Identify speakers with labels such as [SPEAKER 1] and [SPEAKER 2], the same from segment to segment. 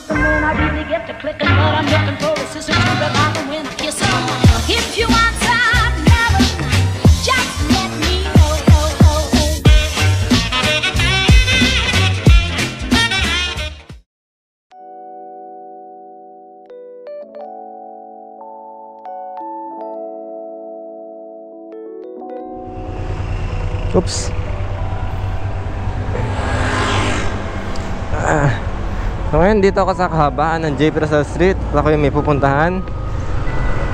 [SPEAKER 1] the moon, I really get to clicking, but I'm looking for a sister to revive them when I kiss them. If you want some love, just let me know.
[SPEAKER 2] Oops. So ngayon dito ako sa kahabaan ng J. Rizal Street. Ako yung may pupuntahan.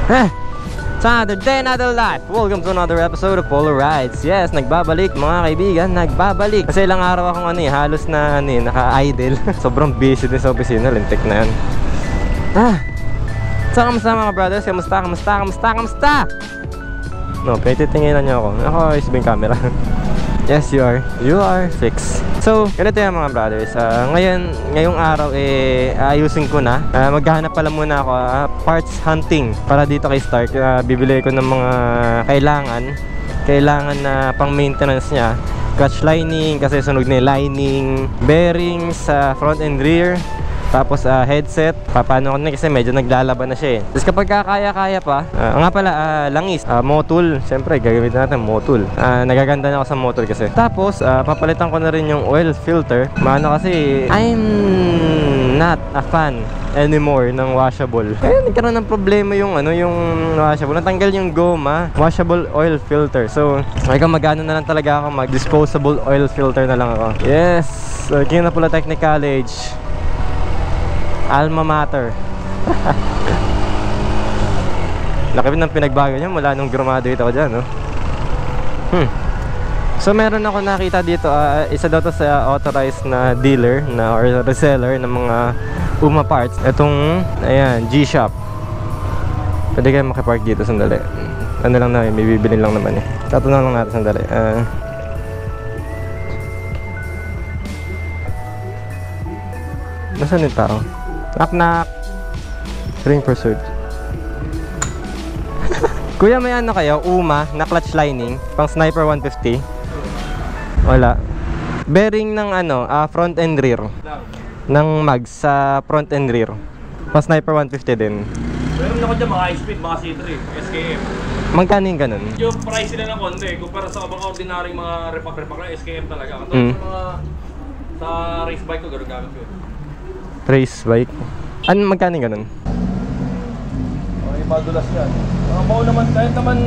[SPEAKER 2] It's another day, another life. Welcome to another episode of Polar Rides. Yes, nagbabalik mga kaibigan, nagbabalik. Kasi ilang araw akong halos na naka-idle. Sobrang busy din sa opisina, lintik na yan. So kamusta mga brothers? Kamusta? No, pinititinginan nyo ako. Ako is yung camera. Yes, you are fixed. So, ganito yan mga brothers. Ngayong araw ayusin ko na. Maghahanap pala muna ako parts hunting para dito kay Stark. Bibili ko ng mga kailangan na pang maintenance niya. Clutch lining kasi sunog na yung lining, bearings sa front and rear, tapos headset. Paano ko na kasi medyo naglalaban na siya eh. Tapos kapag kaya pa, nga pala langis, motul. Siyempre gagamitin natin motul. Nagaganda na ako sa motul kasi. Tapos papalitan ko na rin yung oil filter. Maano kasi I'm not a fan anymore ng washable. Kaya nagkaroon ng problema yung washable. Natanggal yung goma, washable oil filter. So magano na lang talaga ako, mag disposable oil filter na lang ako. Yes, Quinapula Technic College, alma mater. Laki ng pinagbago niya mula nung graduate ako dyan, no? So meron ako nakita dito, isa daw to sa authorized na dealer or reseller ng mga UMA parts. Itong, ayan, G-Shop. Pwede kayo makipark dito, sandali. Ano lang na, may bibilin lang naman eh. Tatanong lang natin, sandali. Nasaan yung tao? Knock. Ring pursuit. Kuya, may ano kayo? UMA na clutch lining pang Sniper 150? Wala. Bearing ng front and rear ng mags sa front and rear pang Sniper 150 din.
[SPEAKER 3] Meron ako dyan mga high speed, mga C3, SKM.
[SPEAKER 2] Magkano yung ganun?
[SPEAKER 3] Yung price sila ng konti kumpara sa mga ordinaryong mga repack na SKM talaga. Katulad sa mga sa race bike ko, gano'n gamit ko.
[SPEAKER 2] Race bike? Ano, magkano yung ganun?
[SPEAKER 3] Madulas yan. Mga bao naman, kahit naman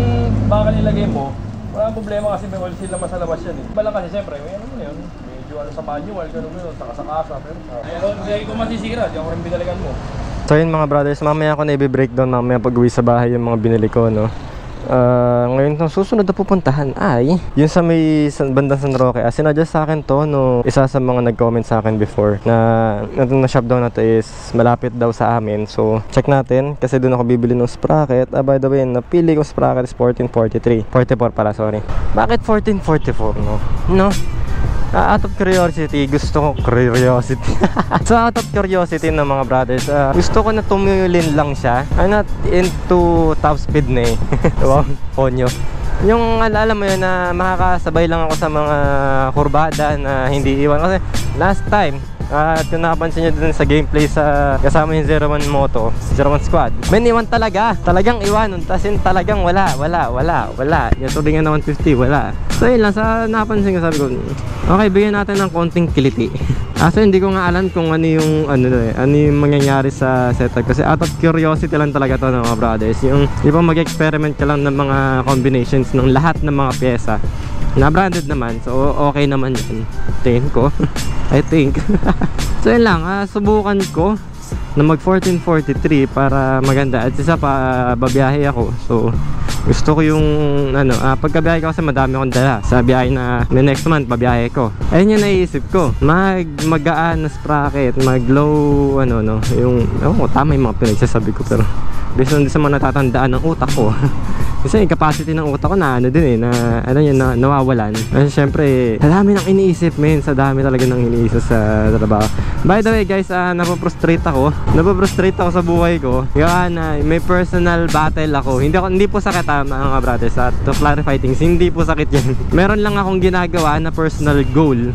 [SPEAKER 3] baka nilagay mo, wala problema kasi may oil seal naman sa labas yan eh. Iba lang kasi siyempre, may ano yun, medyo sa manual, gano'n, saka sa kasa. Pero hindi ko masisira, di ako rin binalikan mo.
[SPEAKER 2] So yun mga brothers, mamaya ako na i-breakdown mamaya pag uwi sa bahay yung mga binili ko, no? Ngayon itong susunod na pupuntahan ay yun sa may bandang San Roque. Sinadjust sa akin to no, isa sa mga nag-comment sa akin before na itong na-shop daw na to is malapit daw sa amin. So check natin kasi doon ako bibili ng sprocket. By the way, napili ko sprocket is 1443 44 pala, sorry. Bakit 1444 no? Out of curiosity, gusto ko curiosity. So out of curiosity ng mga brothers, gusto ko na tumulin lang siya. I'm not into top speed na eh. Wow, ponyo. Yung alam mo yun na makakasabay lang ako sa mga kurbada na hindi iwan. Kasi last time, at kung nakapansin nyo dun sa gameplay sa kasama yung 01 Moto, 01 Squad, may iwan talaga. Talagang iwan. Tasin talagang wala. Yung turingan na 150, wala. So yun lang, sa napansin ko, sabi ko, okay, bigyan natin ng konting kiliti. So hindi ko nga alam kung ano yung mangyayari sa setup. Kasi out of curiosity lang talaga to, mga brothers. Yung di ba mag-experiment ka lang ng mga combinations ng lahat ng mga pyesa na branded naman, so okay naman yun, tingin ko. I think. So yun lang, subukan ko na mag 1443 para maganda. At isa pa, babiyahe ako. So gusto ko yung pagkabiyahe ko kasi madami akong dala sa biyahe na next month babiyahe ko. Ayun yung naisip ko, magaan na sprocket, mag low yung tama yung mga pinagsasabi ko, pero based on sa mga natatandaan ng utak ko Kasi yung capacity ng utak ko na ano din na ano yun, na nawawalan. Kasi syempre, sa dami ng iniisip, men. Sa dami talaga ng iniisip sa trabaho. By the way, guys, napoprostrate ako. Napoprostrate ako sa buhay ko. Kaya may personal battle ako. Hindi po sakit mga brothers. To clarify things, hindi po sakit yan. Meron lang akong ginagawa na personal goal.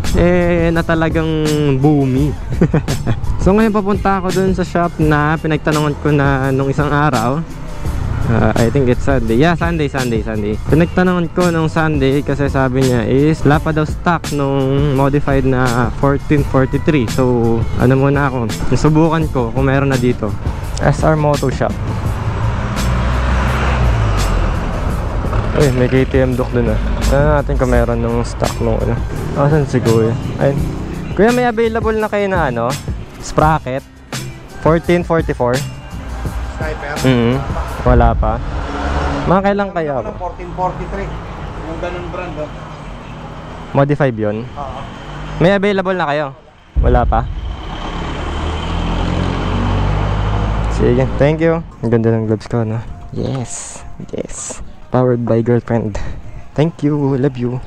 [SPEAKER 2] Na talagang boomy. So ngayon papunta ako dun sa shop na pinagtanungan ko na nung isang araw. I think it's Sunday. Yeah, Sunday. Pinagtanungan ko nung Sunday kasi sabi niya is wala pa daw stock nung modified na 1443. So, ano muna ako, subukan ko kung meron na dito. SR Moto Shop. Uy, may KTM Duke dun Tignan natin kung meron nung stock nung ano. Saan si Kuya? Ayun. Kuya, may available na kayo na ano? Sprocket 1444.
[SPEAKER 4] Sniper?
[SPEAKER 2] Wala pa. Mga kailan kaya ako?
[SPEAKER 4] 1443. Yung ganun brand
[SPEAKER 2] Modify yun?
[SPEAKER 4] Oo.
[SPEAKER 2] May available na kayo? Wala pa? Sige, thank you. Ang ganda ng gloves ko, no? Yes. Powered by girlfriend. Thank you, love you.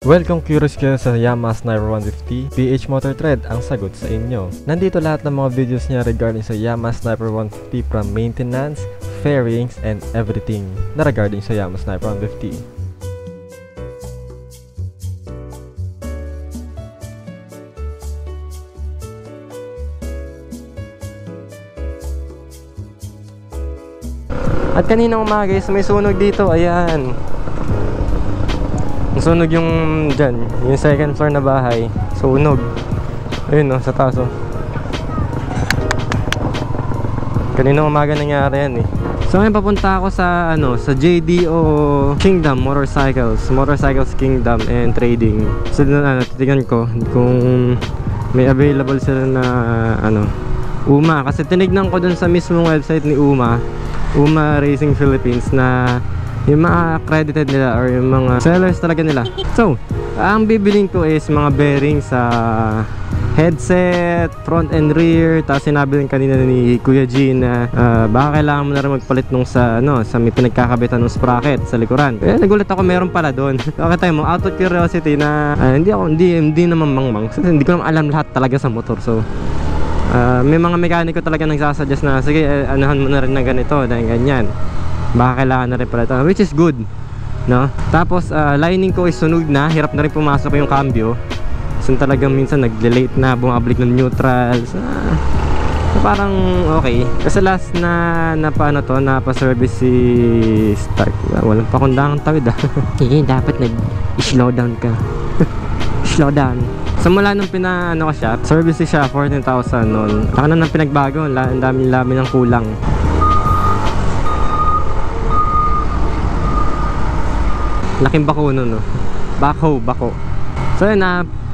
[SPEAKER 2] Welcome curious kayo sa Yamaha Sniper 150 PH Motor Thread, ang sagot sa inyo. Nandito lahat ng mga videos niya regarding sa Yamaha Sniper 150 from maintenance, fairings, and everything na regarding sa Yamaha Sniper 150. At kanina umaga guys, may sunog dito, ayan. Sunog yung dyan, yung second floor na bahay. Sunog. Ayun sa taas Kanina umaga nangyari yan So ngayon papunta ako sa sa JDO Kingdom Motorcycles Kingdom and Trading. So titignan ko kung may available sila na UMA. Kasi tinignan ko dun sa mismong website ni UMA Racing Philippines na yung mga accredited nila or yung mga sellers talaga nila. So, ang bibiling ko is mga bearings sa headset, front and rear. Tapos sinabi rin kanina ni Kuya G na baka kailangan mo na rin magpalit nung sa may pinagkakabitan ng sprocket sa likuran. Kaya nagulat ako, meron pala doon. Okay tayo mo, out of curiosity na hindi naman mangmang. So, hindi ko naman alam lahat talaga sa motor. So, may mga mekaniko talaga nagsasuggest na sige, anuhan mo na rin na ganito, dahil ganyan. Baka kailangan na rin pala ito, which is good, no? Tapos lining ko is sunog na, hirap na rin pumasok yung cambio. So talagang minsan nag-delete na, bumabalik ng neutral. So parang okay. Kasi last na napa-service si Stark. Walang pakundangan tawid dapat nag-slow down ka. Slow down. So mula nung ko siya, service siya 14,000 noon. Saka na nang pinagbago, ang dami ng kulang. Laking bako nun bako. So yun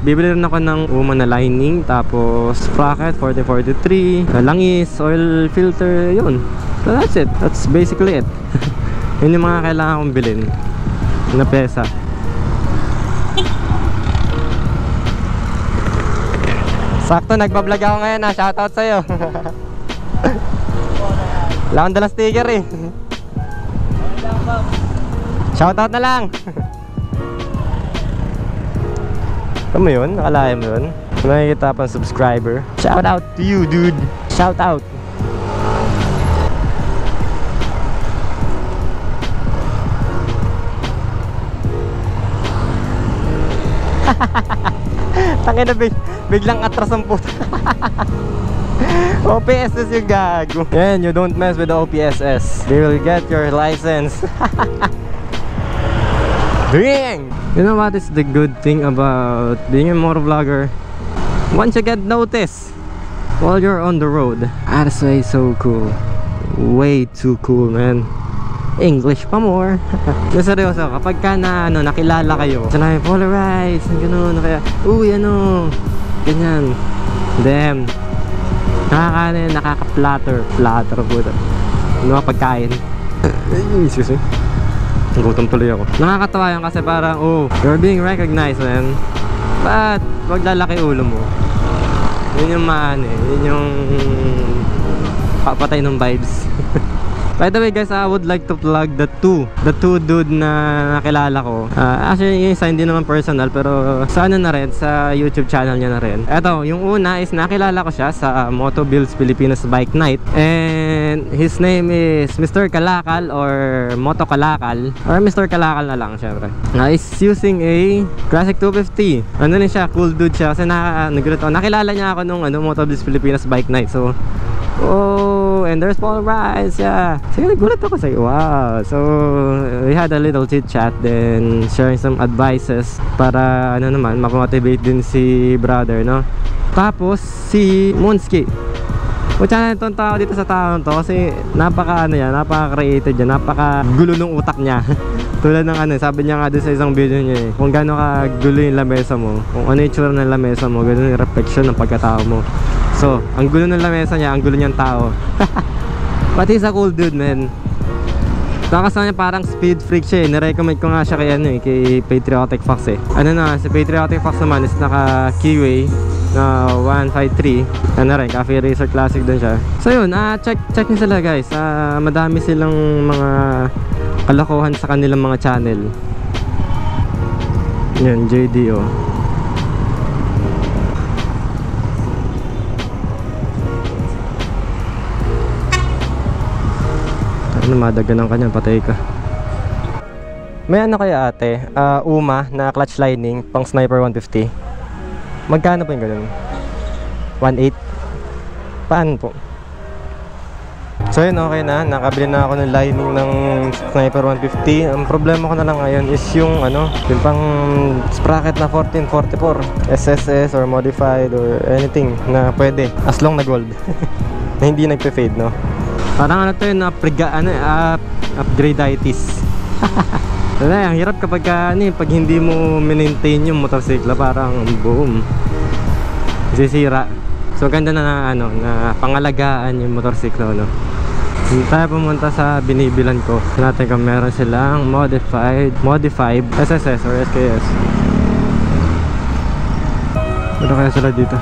[SPEAKER 2] bibili rin ako ng UMA na lining. Tapos sprocket 1443, langis, oil filter, yun. So that's it, that's basically it. Yun yung mga kailangan kong bilhin na pesa. Sakto, nagbablog ako ngayon shoutout sa'yo. Wala akong dalang sticker Shoutout na lang. Ano mo yun? Nakalaya mo yun? Kung nakikita pa ng subscriber, shoutout to you, dude. Shoutout. Tangin na biglang atras ang puta. OPSS yung gago. Yan, you don't mess with the OPSS. They will get your license. Dang! You know what is the good thing about being a motovlogger? Once you get noticed while you're on the road, that's way so cool. Way too cool, man. English pa more. Na seryoso, kapag ka nakilala kayo, sanabi, polarize, gano'n, kaya, uy, ganyan. Damn. Nakaka-flatter po ito. Pagkain. Excuse me. Gutom tuloy ako. Nakakatawa yan kasi parang, you're being recognized, man. But, wag lalaki ulo mo. Yun yung yun yung papatay ng vibes. By the way guys, I would like to plug the two dude na nakilala ko. Actually yung isa hindi naman personal, pero sa ano na rin, sa YouTube channel niya na rin. Eto, yung una is nakilala ko siya sa Moto Builds Pilipinas Bike Night, and his name is Mr. Kalakal or Moto Kalakal, or Mr. Kalakal na lang syempre. He's using a Classic 250. Ano rin siya, cool dude siya kasi nagulat ako. Nakilala niya ako nung Moto Builds Pilipinas Bike Night. So oh, and there's Paul Rice, yeah. So nagulat ako sa wow. So we had a little chit chat, then sharing some advices para ano naman makamotivate din si brother, no. Tapos si Monski, Pucha na itong tao dito sa taon to kasi napaka ano yan, napaka creative yan, napaka gulo ng utak niya. Tulad ng ano, sabi niya nga doon sa isang video niya eh, kung gaano ka gulo yung lamesa mo, kung ano yung tsura ng lamesa mo, ganoon yung reflection ng pagkatao mo. So, ang gulo ng lamesa niya, ang gulo niyang tao. But he's a cool dude, man. Nakasama niya parang speed freak siya eh. Nirecommend ko nga siya kay ano eh, kay Patriotic Fox eh. Ano na, si Patriotic Fox naman is naka Keyway na 153. Ano rin, Cafe Racer Classic dun siya. So yun, check niyo sila guys. Madami silang mga kalokohan sa kanilang mga channel. Yun, JDO. Ano, madaganan ka niyan, patay ka. May ano kaya ate, Uma na clutch lining pang Sniper 150. Magkano po yung ganun? 1.8? Paano po? So yun, okay na, nakabili na ako ng lining ng Sniper 150. Ang problema ko na lang ngayon is yung ano, yung pang sprocket na 1444 SSS or modified or anything na pwede, as long na gold. Na hindi nagpe-fade, no? Parang ano to yun, upgrade-itis. Ang hirap kapag pag hindi mo maintain yung motorsiklo, parang boom, sisira. So ganda na na pangalagaan yung motorsiklo, no? Hindi tayo pumunta sa binibilan ko. Natin kung meron silang modified SSS or SKS. Ano kaya sila dito?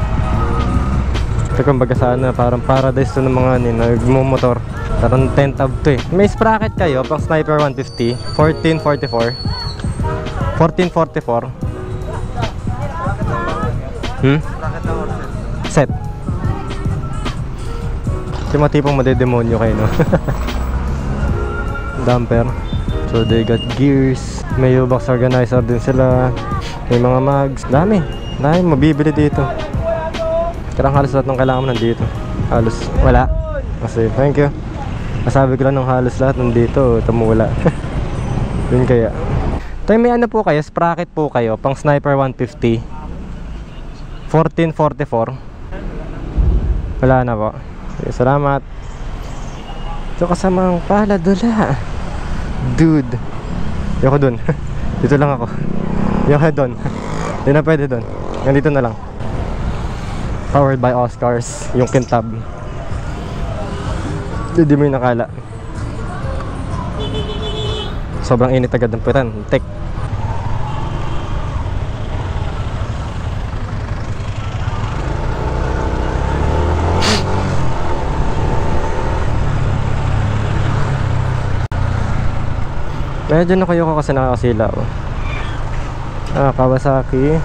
[SPEAKER 2] Ito kumbaga sana parang paradise to ng mga nagmumotor. Parang 10 tab to eh. May sprocket kayo pang Sniper 150 1444 1444 set. Yung mga tipong madedemonyo kayo, no? Damper. So they got gears. May U-box organizer din sila. May mga mags. Dami mabibili dito. Karang halos lahat ng kailangan mo nandito. Halos wala. Kasi thank you. Masabi ko lang ng halos lahat nandito, tumula. Yun kaya. Tayo may ano po kayo, sprocket po kayo pang Sniper 150 1444. Wala na po. Okay, salamat. Ito kasamang pala dula. Dude. Yoko dun. Dito lang ako. Yoko dun. Hindi na pwede dun. Nandito na lang. Powered by Oscars. Yung kintab. Hindi mo yung nakala. Sobrang init agad ng puwitan. Tek. Medyo nakuyo ko kasi nakakasila ako. Kawasaki.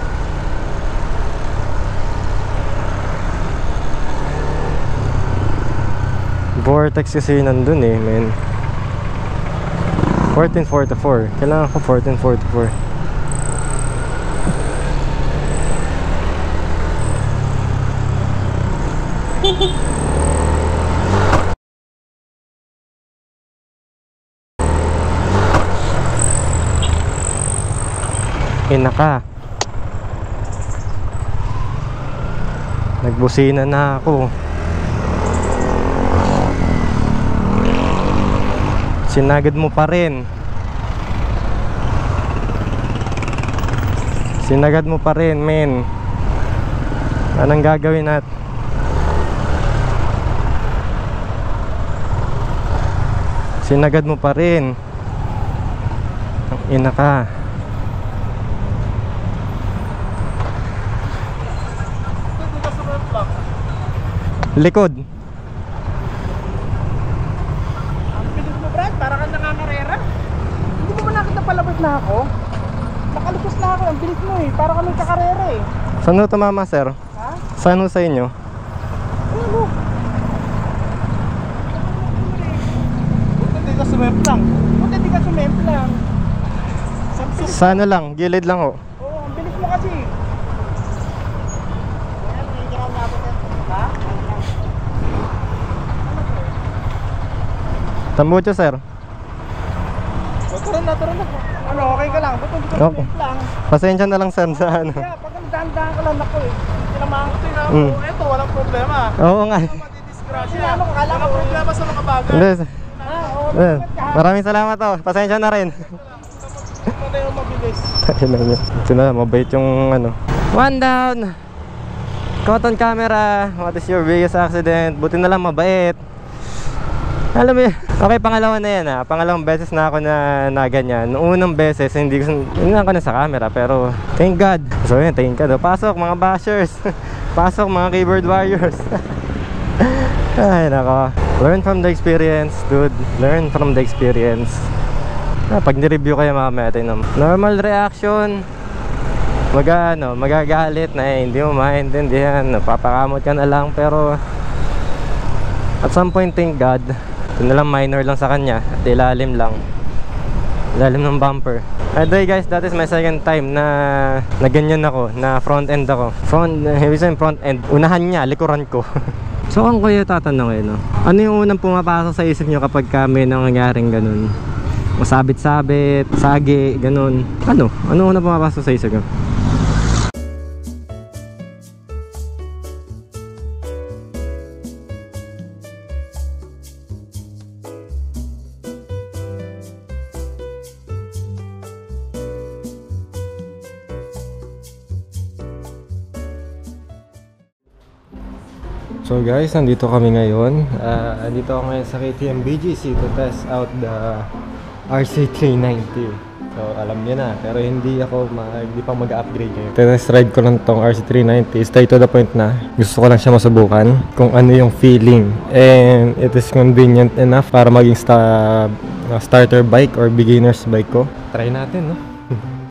[SPEAKER 2] Vortex kasi nandun eh, man. 1444. Kailangan ko 1444. Inaka. Nagbusina na ako. Sinagad mo pa rin. Sinagad mo pa rin, men. Anong gagawin natin? Sinagad mo pa rin. Ang ina ka. Likod.
[SPEAKER 5] na ako. Nakalipos na ako. Ang bilis mo eh. Para kami kakarera eh.
[SPEAKER 2] Saan ho tumama, sir?
[SPEAKER 5] Ha?
[SPEAKER 2] Saan ho sa inyo?
[SPEAKER 5] Ano? Buti di ka sumemplang. Buti di ka sumemplang.
[SPEAKER 2] Sa ano lang, gilid lang ho.
[SPEAKER 5] Oo, ang bilis mo kasi. Ha?
[SPEAKER 2] Tambucho, sir.
[SPEAKER 5] O, tara na. Ano, okay ka lang? Ba't hindi ka
[SPEAKER 2] Okay.
[SPEAKER 5] sumemplang?
[SPEAKER 2] Pasensya na lang, sir, sa ano.
[SPEAKER 5] Kaya, pag dahan-dahan ka lang ako eh. Tinamaan ko tingnan
[SPEAKER 2] Mm.
[SPEAKER 5] mo. Eto, walang problema.
[SPEAKER 2] Oo nga.
[SPEAKER 5] Matidisgrasya. Walang problema sa mga bagay.
[SPEAKER 2] Hindi,
[SPEAKER 5] Oo,
[SPEAKER 2] eh, maraming salamat ho. Pasensya na rin.
[SPEAKER 5] ito na yung mabilis.
[SPEAKER 2] Ayun na yun. Ito na, mabait yung ano. One down! Caught on camera. What is your biggest accident? Buti na lang mabait. Alam mo yun. Okay, pangalawa na yan ha. Pangalawang beses na ako na ganyan. Noong unang beses, hindi ako na sa camera. Pero, thank God. So yun, thank God. Pasok mga bashers. Pasok mga keyboard warriors. Ay, nako. Learn from the experience, dude. Learn from the experience. Pag ni-review kayo mamaya, tingnan mo. Normal reaction. Magagalit na hindi mo maintindihan. Papakamot ka na lang. Pero, at some point, thank God. Ito na lang, minor lang sa kanya. At ilalim lang. Ilalim ng bumper. Anyway guys, that is my second time na ganyan ako. Na front end ako. Ibig sabihin front end. Unahan niya, likuran ko. So ang kuya tatanungin, no? Ano yung unang pumapasok sa isip nyo kapag may nangyaring ganun? Masabit-sabit, sagi, ganun. Ano unang pumapasok sa isip nyo? So guys, nandito kami ngayon. Nandito ako ngayon sa KTM BGC to test out the RC390. So alam niyo na, pero hindi pa mag-upgrade ngayon. Test ride ko lang tong RC390. Stay to the point na gusto ko lang siya masubukan kung ano yung feeling. And it is convenient enough para maging starter bike or beginner's bike ko. Try natin, no?